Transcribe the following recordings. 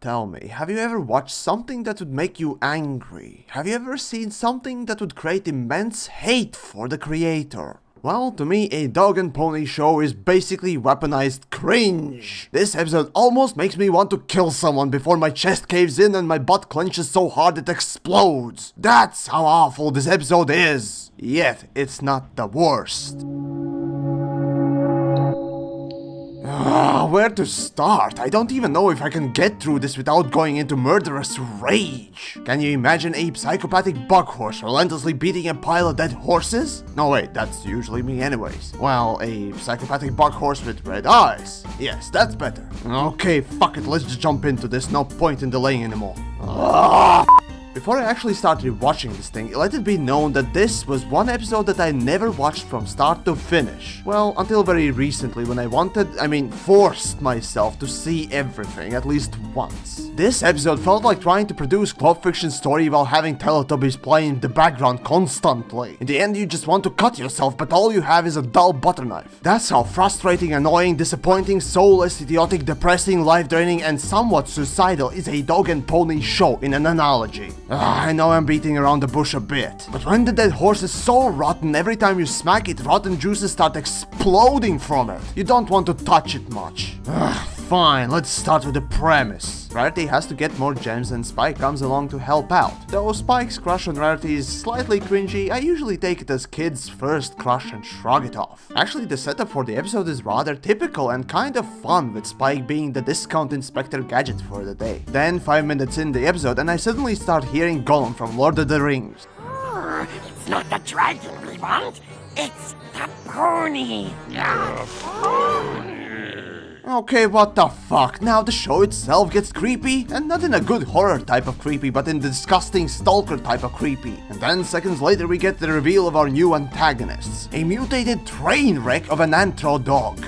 tell me, have you ever watched something that would make you angry? Have you ever seen something that would create immense hate for the creator? Well, to me, a dog and pony show is basically weaponized cringe. This episode almost makes me want to kill someone before my chest caves in and my butt clenches so hard it explodes. That's how awful this episode is. Yet, it's not the worst. Where to start? I don't even know if I can get through this without going into murderous rage. Can you imagine a psychopathic bug horse relentlessly beating a pile of dead horses? No wait, that's usually me anyways. Well, a psychopathic bug horse with red eyes. Yes, that's better. Okay, fuck it, let's just jump into this, no point in delaying anymore. Before I actually started watching this thing, let it be known that this was one episode that I never watched from start to finish. Well, until very recently when I forced myself to see everything at least once. This episode felt like trying to produce club fiction story while having Teletubbies play in the background constantly. In the end, you just want to cut yourself, but all you have is a dull butter knife. That's how frustrating, annoying, disappointing, soulless, idiotic, depressing, life-draining, and somewhat suicidal is a dog and pony show in an analogy. I know I'm beating around the bush a bit, but when the dead horse is so rotten, every time you smack it, rotten juices start exploding from it. You don't want to touch it much. Fine, let's start with the premise. Rarity has to get more gems and Spike comes along to help out. Though Spike's crush on Rarity is slightly cringy, I usually take it as kids' first crush and shrug it off. Actually, the setup for the episode is rather typical and kind of fun, with Spike being the discount inspector gadget for the day. Then 5 minutes in the episode and I suddenly start hearing Gollum from Lord of the Rings. It's not the dragon we want, it's the pony. Okay, what the fuck? Now the show itself gets creepy, and not in a good horror type of creepy, but in the disgusting stalker type of creepy. And then seconds later we get the reveal of our new antagonists, a mutated train wreck of an anthro dog.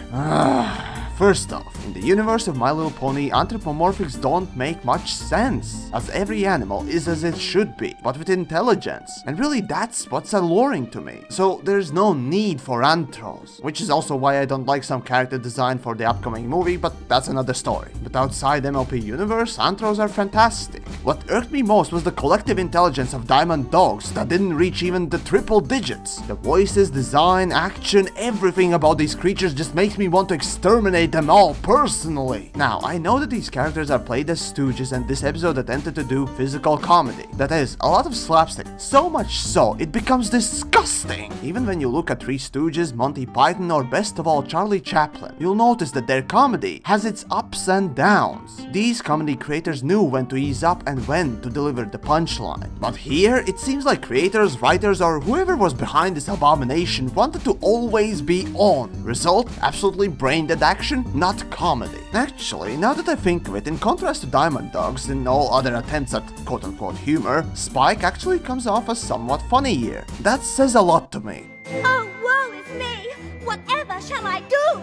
First off, in the universe of My Little Pony, anthropomorphics don't make much sense, as every animal is as it should be, but with intelligence. And really that's what's alluring to me. So there's no need for anthros, which is also why I don't like some character design for the upcoming movie, but that's another story. But outside MLP universe, anthros are fantastic. What irked me most was the collective intelligence of diamond dogs that didn't reach even the triple digits. The voices, design, action, everything about these creatures just makes me want to exterminate them all personally. Now, I know that these characters are played as stooges and this episode attempted to do physical comedy. That is, a lot of slapstick. So much so, it becomes disgusting. Even when you look at Three Stooges, Monty Python, or best of all, Charlie Chaplin, you'll notice that their comedy has its ups and downs. These comedy creators knew when to ease up and when to deliver the punchline. But here, it seems like creators, writers, or whoever was behind this abomination wanted to always be on. Result, absolutely brain-dead action, not comedy. Actually, now that I think of it, in contrast to Diamond Dogs and all other attempts at quote-unquote humor, Spike actually comes off as somewhat funny here. That says a lot to me. Oh, woe is me! Whatever shall I do?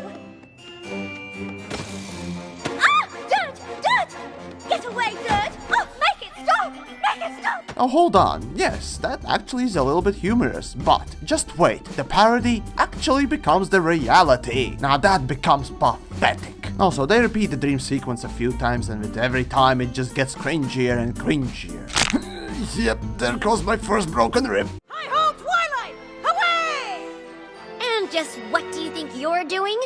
Ah! Dirt! Dirt! Get away, Dirt! Oh, make it stop! Make it stop! Oh, hold on. Yes, that actually is a little bit humorous, but just wait. The parody actually becomes the reality. Now that becomes pathetic. Also, they repeat the dream sequence a few times, and with every time it just gets cringier and cringier. Yep, there goes my first broken rib. Hi-ho, Twilight! Away! And just what do you think you're doing?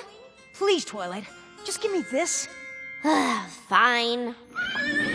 Please, Twilight, just give me this. Fine.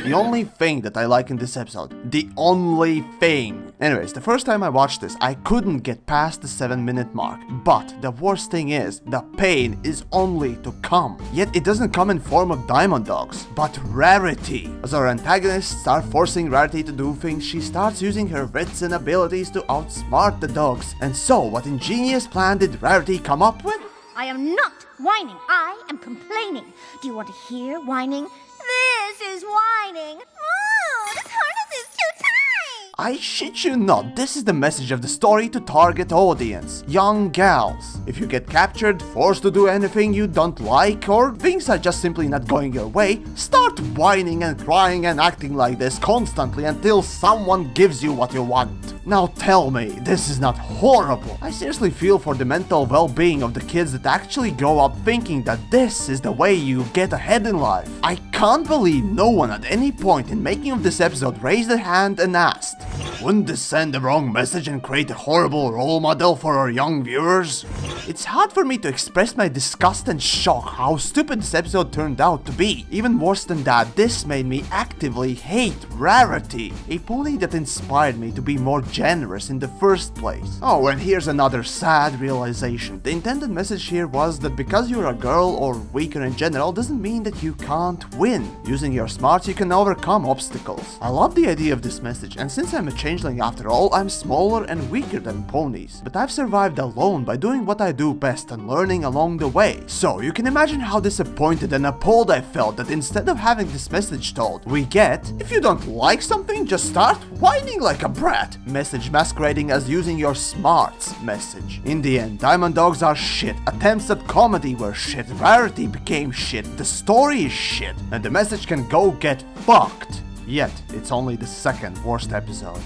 The only thing that I like in this episode. The only thing. Anyways, the first time I watched this, I couldn't get past the 7-minute mark. But the worst thing is, the pain is only to come. Yet it doesn't come in form of diamond dogs, but Rarity. As our antagonists start forcing Rarity to do things, she starts using her wits and abilities to outsmart the dogs. And so, what ingenious plan did Rarity come up with? I am not whining. I am complaining. Do you want to hear whining? This is whining. Oh, this harness is too tight. I shit you not, this is the message of the story to target audience. Young gals. If you get captured, forced to do anything you don't like, or things are just simply not going your way, start whining and crying and acting like this constantly until someone gives you what you want. Now tell me, this is not horrible. I seriously feel for the mental well-being of the kids that actually grow up thinking that this is the way you get ahead in life. I can't believe no one at any point in making of this episode raised their hand and asked, wouldn't this send the wrong message and create a horrible role model for our young viewers? It's hard for me to express my disgust and shock how stupid this episode turned out to be. Even worse than that, this made me actively hate Rarity, a pony that inspired me to be more generous in the first place. Oh, and here's another sad realization. The intended message here was that because you're a girl or weaker in general doesn't mean that you can't win. Using your smarts you can overcome obstacles. I love the idea of this message, and since I'm a changeling after all, I'm smaller and weaker than ponies. But I've survived alone by doing what I do best and learning along the way. So you can imagine how disappointed and appalled I felt that instead of having this message told, we get, if you don't like something, just start whining like a brat. Message masquerading as using your smarts message. In the end, Diamond Dogs are shit, attempts at comedy were shit, Rarity became shit, the story is shit, and the message can go get fucked. Yet, it's only the second worst episode.